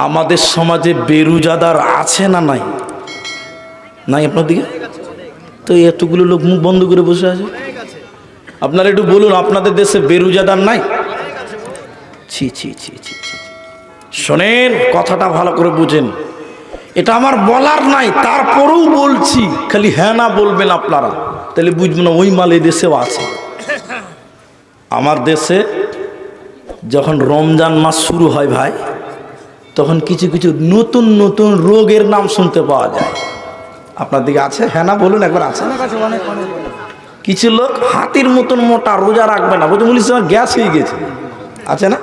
আমাদের সমাজে বেরোজাদার আছে না নাই? নাই আপনার দিকে? তো এতগুলো লোক মুখ বন্ধ করে বসে আছে। আপনারা একটু বলুন, আপনাদের দেশে বেরোজাদার নাই? ছি ছি ছি ছি ছি। শোনেন, কথাটা ভালো করে বুঝেন। এটা আমার বলার নাই, তারপরেও বলছি। খালি হ্যাঁ না বলবেন আপনারা, তাহলে বুঝবেন না ওই মাল এই দেশেও আছে। আমার দেশে যখন রমজান মাস শুরু হয় ভাই, তখন কিছু কিছু নতুন নতুন রোগের নাম শুনতে পাওয়া যায়। আপনার দিকে আছে? হ্যাঁ না বলুন একবার। আছে কিছু লোক হাতির মতন মোটা, রোজা রাখবে না, বলছে বলিস আমার গ্যাস হয়ে গেছে। আছে না?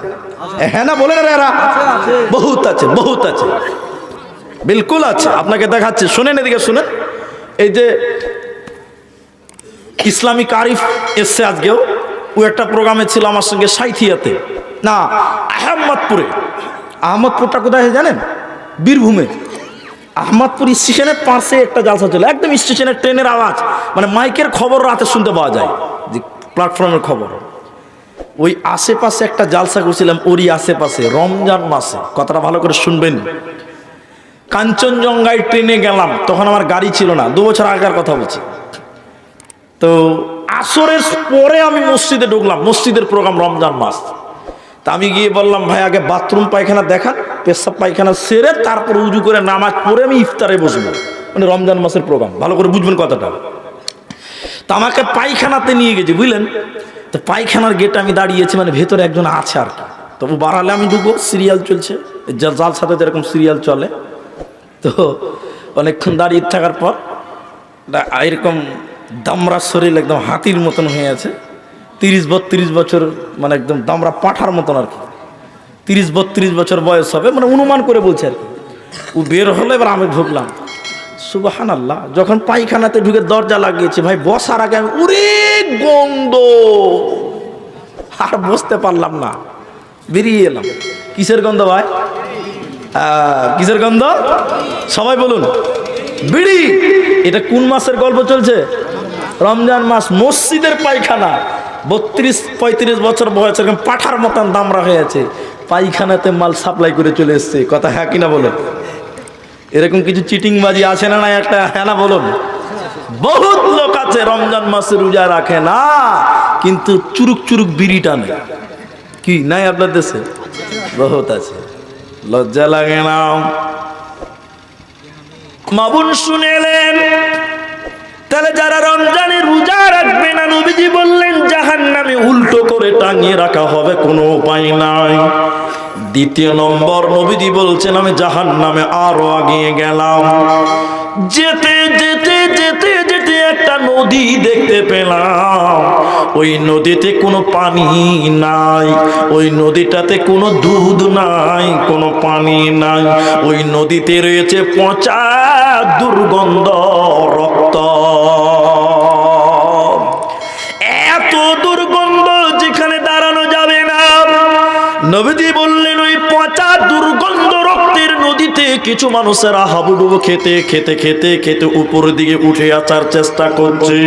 হ্যাঁ না বলেন এরা? বহুত আছে, বহুত আছে, বিলকুল আছে। আপনাকে দেখাচ্ছে, শুনেন, এদিকে শুনেন। এই যে ইসলামিক আরিফ এসছে আজকেও, ও একটা প্রোগ্রামে ছিল আমার সঙ্গে, সাইথিয়াতে না আহমদপুরে। আহমদপুরটা কোথায় জানেন? বীরভূমে। আহমদপুর স্টেশনের পাশে একটা জালসা চলে, একদম স্টেশনের ট্রেনের আওয়াজ, মানে মাইকের খবর রাতে শুনতে পাওয়া যায়, যে প্ল্যাটফর্মের খবর। ওই আশেপাশে একটা জালসা করছিলাম, ওরই আশেপাশে রমজান মাসে। কথাটা ভালো করে শুনবেন। কাঞ্চনজঙ্ঘায় ট্রেনে গেলাম, তখন আমার গাড়ি ছিল না, 2 বছর আগের কথা বলছি। তো আসরের পরে আমি মসজিদে ঢুকলাম, মসজিদের প্রোগ্রাম, রমজান মাস। তা আমি গিয়ে বললাম, ভাই আগে বাথরুম পায়খানা দেখান, পেশাব পায়খানা সেরে তারপর উজু করে নামাজ পড়ে আমি ইফতারে বসবো। মানে রমজান মাসের প্রোগ্রাম, ভালো করে বুঝবেন কথাটা। তা আমাকে পায়খানাতে নিয়ে গেছে, বুঝলেন। তো পায়খানার গেটে আমি দাঁড়িয়েছি, মানে ভেতরে একজন আছে আর কি। তবু বাড়ালে আমি ঢুকবো, সিরিয়াল চলছে, জাল সাথে যেরকম সিরিয়াল চলে। তো অনেকক্ষণ দাঁড়িয়ে থাকার পর এরকম দামরা শরীর একদম হাতির মতন হয়ে আছে, 30-32 বছর, মানে একদম দামরা পাঁঠার মতন আর কি। 30-32 বছর বয়স হবে, মানে অনুমান করে বলছে আর কি। ও বের হলো, এবার আমি ঢুকলাম। সুবহানাল্লাহ, যখন পায়খানাতে ঢুকে দরজা লাগিয়েছে ভাই, বসার আগে আমি উরে গন্ধ, আর বসতে পারলাম না, বেরিয়ে এলাম। কিসের গন্ধ ভাই? কিসের গন্ধ? সবাই বলুন, বিড়ি। এটা কোন মাসের গল্প চলছে? রমজান মাস। মসজিদের পায়খানা, 32-35 বছর বয়স, এরকম পাঠার মতন দামরা হয়েছে, পায়খানাতে মাল সাপ্লাই করে চলে এসছে। কথা হ্যাঁ কিনা বলুন? এরকম কিছু চিটিংবাজি আছে না? নাই একটা হ্যাঁ না বলুন? বহুত লোক আছে রমজান মাসে রোজা রাখে না, কিন্তু চুরুক চুরুক বিড়িটা নেই। কি নাই আপনার দেশে? বহুত আছে, লজ্জা লাগে না? মাবুন শুনেলেন, তাহলে যারা রমজানে রোজা রাখবে না, নবীজি বললেন জাহান্নামে উল্টো করে টাঙিয়ে রাখা হবে, কোনো উপায় নাই। দ্বিতীয় নম্বর, নবীজি বলছেন আমি জাহান্নামে আরো আগিয়ে গেলাম। যেতে যেতে যেতে যেতে একটা নদী দেখতে পেলাম। ওই নদীতে কোনো পানি নাই, ওই নদীটাতে কোনো দুধ নাই, কোনো পানি নাই। ওই নদীতে রয়েছে পচা দুর্গন্ধ রক্ত। এত দুর্গন্ধ যেখানে দাঁড়ানো যাবে না। নবীজি বললেন ওই পচা দুর্গন্ধ রক্তের নদীতে কিছু মানুষেরা হাবুডুবু খেতে খেতে খেতে খেতে উপর দিকে উঠে আসার চেষ্টা করছে।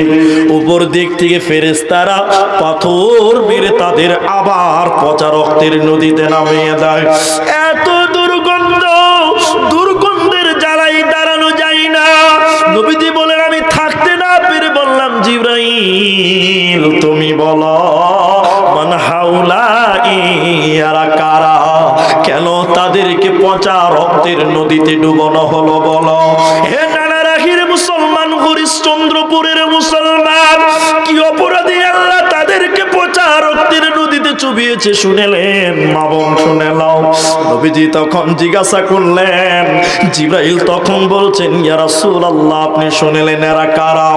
উপর দিক থেকে ফেরেশতারা পাথর মেরে তাদের আবার পচা রক্তের নদীতে নামিয়ে দেয়। এত দুর্গন্ধ, দুর্গন্ধের জ্বালাই দাঁড়ানো যায় না। নবীজি বলেন আমি থাকতে না পেরে বললাম জিবরাইল তুমি বলো মান হাউলাই, এরা কারা? কেন তাদেরকে পচা রক্তের নদীতে ডুবানো হলো বলো? হে নানারাহির মুসলমান, হরিশ্চন্দ্রপুরের মুসলমান, কি অপরাধী আল্লাহ তাদেরকে পচা রক্তের নদীতে চুবিয়েছে শুনেলেন? মা বোন শুনে নাও। নবীজি তখন জিজ্ঞাসা করলেন, জিবরাইল তখন বলছেন ইয়া রাসূলুল্লাহ আপনি শুনেলেন এরা কারা?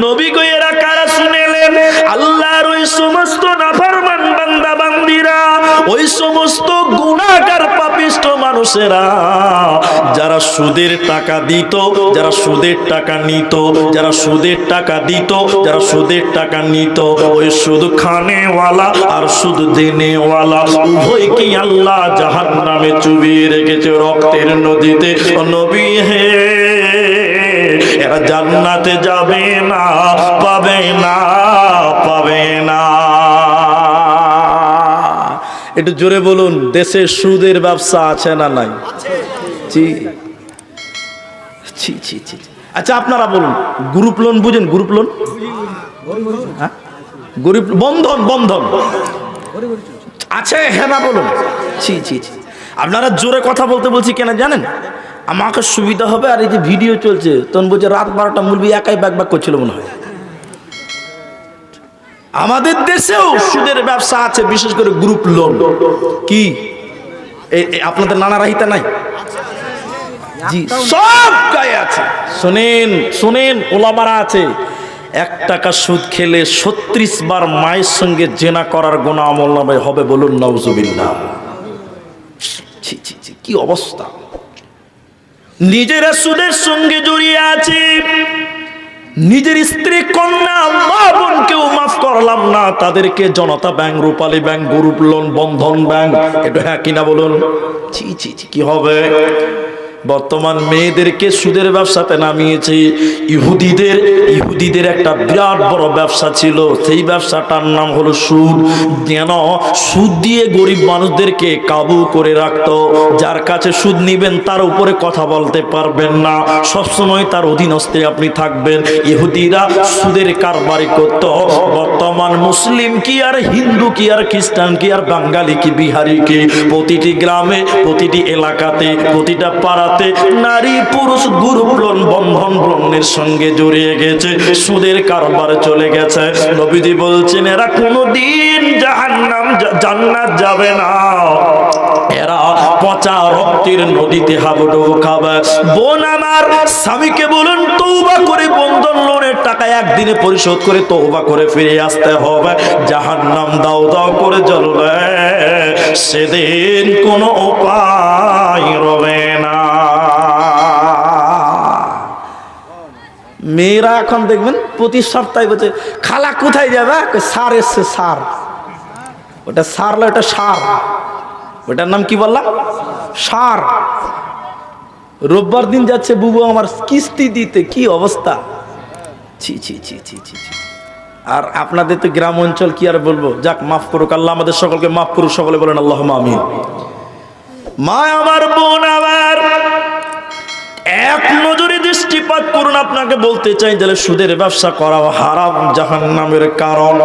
নবী গো এরা কারা শুনেলেন? আল্লাহর ওই সমস্ত নাফরমান বান্দা বান্দীরা, ওই সমস্ত গুনাহগার পাপিষ্ঠ মানুষেরা, যারা সুদের টাকা দিত, যারা সুদের টাকা নিত, যারা সুদের টাকা দিত, যারা সুদের টাকা নিত, ওই সুদ খানেওয়ালা আর সুদ দেনেওয়ালা উভয়কে আল্লাহ জাহান্নামে চুবিয়ে রেখেছে রক্তের নদীতে। নবী হে, এরা জান্নাতে যাবে না, পাবে না, পাবে না। একটু জোরে বলুন, দেশে সুদের ব্যবসা আছে না নাই? জি জি জি জি। আচ্ছা আপনারা বলুন, গ্রুপ লোন বুঝেন? গ্রুপ লোন, হ্যাঁ, গরিব বন্ধন, বন্ধন আছে হ্যাঁ না বলুন? জি জি জি। আপনারা জোরে কথা বলতে বলছি কেন জানেন? আমাকে সুবিধা হবে। আর এই যে ভিডিও চলছে তখন বলছে রাত 12টা মুলবি একাই ব্যাগ ব্যাগ করছিল মনে হয়। আমাদের দেশেও সুদের ব্যবসা আছে, বিশেষ করে গ্রুপ লোন। কি আপনাদের নানা রাহিতা নাই? জি সব গায়ে আছে। শোনেন শোনেন, ওলামারা আছে, 1 টাকা সুদ খেলে 36 বার মায়ের সঙ্গে জেনা করার গুনাহ আমলনামায় হবে। বলুন নাউজুবিল্লাহ। ছি ছি ছি, কি অবস্থা! নিজেরা সুদের সঙ্গে জড়িয়ে আছে, নিজের স্ত্রী, কন্যা, মা বোনকেও মাফ করলাম না, তাদেরকে জনতা ব্যাংক, রূপালী ব্যাংক, গ্রুপ লোন, বন্ধন ব্যাংক, একটু হ্যাঁ কিনা বলুন? ছি ছি ছি, কি হবে! বর্তমান মেয়েদেরকে সুদের ব্যবসাতে নামিয়েছে। ইহুদিদের একটা বিরাট বড় ব্যবসা ছিল, সেই ব্যবসাটার নাম হলো সুদ। যেন সুদ দিয়ে গরিব মানুষদেরকে কাবু করে রাখতো। যার কাছে সুদ নিবেন তার উপরে কথা বলতে পারবেন না, সবসময় তার অধীনস্থে আপনি থাকবেন। ইহুদিরা সুদের কারবারি করত। বর্তমান মুসলিম কি আর হিন্দু কি আর খ্রিস্টান কি আর বাঙালি কি বিহারি কি, প্রতিটি গ্রামে, প্রতিটি এলাকাতে, প্রতিটা পাড়া নারী পুরুষ গ্রুপ লোন, বন্ধন লোনের সঙ্গে জড়িয়ে গেছে, সুদের কারবার চলে গেছে। নবীজি বলছেন এরা কোনোদিন জাহান্নাম জান্নাত যাবে না, এরা পচা রক্তের নদীতে হাবুডুবু খাবে। বোন আমার, স্বামীকে বলুন তওবা করে বন্ধন লোনের টাকা একদিনে পরিশোধ করে তওবা করে ফিরে আসতে হবে। জাহান্নাম দাও দাও করে জ্বলবে, সেদিন কোনো উপায় রবে না। মেয়েরা এখন দেখবেন প্রতি সপ্তাহে বলছে খালা কোথায় যাবে? সার এসছে, সার। ওটা সার না, ওটা সার। ওটার নাম কি বললাম? সার। রোববার দিন যাচ্ছে বুবু আমার কিস্তি দিতে, কি অবস্থা! ছি ছি ছি ছি ছি ছি। আর আপনাদের তো গ্রাম অঞ্চল, কি আর বলবো। যাক, মাফ করুক আল্লাহ, আমাদের সকলকে মাফ করুক। সকলে বলেন আল্লাহুম্মা আমিন। মা আমার, বোন আমার, এক নজরে দৃষ্টিপাত করুন। আপনাকে বলতে চাই যে সুদের ব্যবসা করা হারাম, জাহান্নামের কারণ।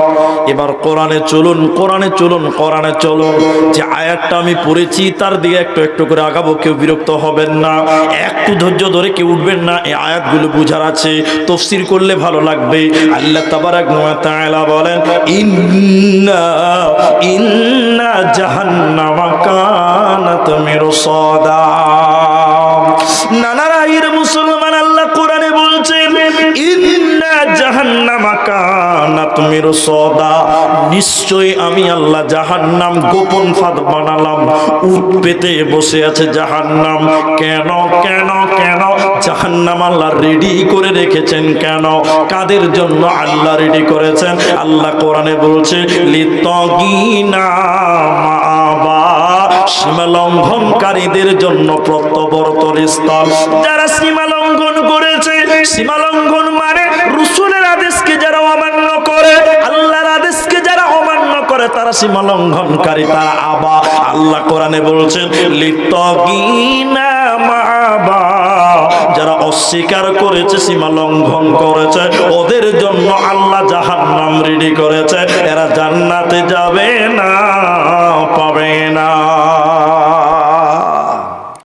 এবার কোরআনে চলুন, কোরআনে চলুন, কোরআনে চলুন। যে আয়াতটা আমি পড়েছি তার দিকে একটু একটু করে আগাবো, কেউ বিরক্ত হবেন না, একটু ধৈর্য ধরে কেউ উঠবেন না। এই আয়াতগুলো বুঝার আছে, তাফসীর করলে ভালো লাগবে। আল্লাহ তাবারাক ওয়া তাআলা বলেন ইন্না জাহান্নামা কানাত মিরসাদা। নানারাইয়ের মুসলমান, আল্লাহ কোরআনে বলছেন ইন্না জাহান্নামা কানাত মিরসাদা, নিশ্চয়ই আমি আল্লাহ জাহান্নাম গোপন ফাঁদ বানালাম। উট পেতে বসে আছে জাহান্নাম। কেন কেন কেন জাহান্নাম আল্লাহ রেডি করে রেখেছেন? কেন, কাদের জন্য আল্লাহ রেডি করেছেন? আল্লাহ কোরআনে বলছে লিতাগিনা মাআবা, সীমা লঙ্ঘনকারীদের জন্য প্রত্যাবর্তন স্থল। যারা সীমা লঙ্ঘন করেছে, সীমা লঙ্ঘন মানে রাসূলের আদেশকে যারা অমান্য করে, আল্লাহর আদেশকে যারা অমান্য করে, তারা সীমা লঙ্ঘনকারী, তারা আবা। আল্লাহ কোরআনে বলছেন লিতাগিনা মাআবা, যারা অস্বীকার করেছে, সীমা লঙ্ঘন করেছে, ওদের জন্য আল্লাহ জাহান্নাম রেডি করেছে। এরা জান্নাতে যাবে না, পাবে না।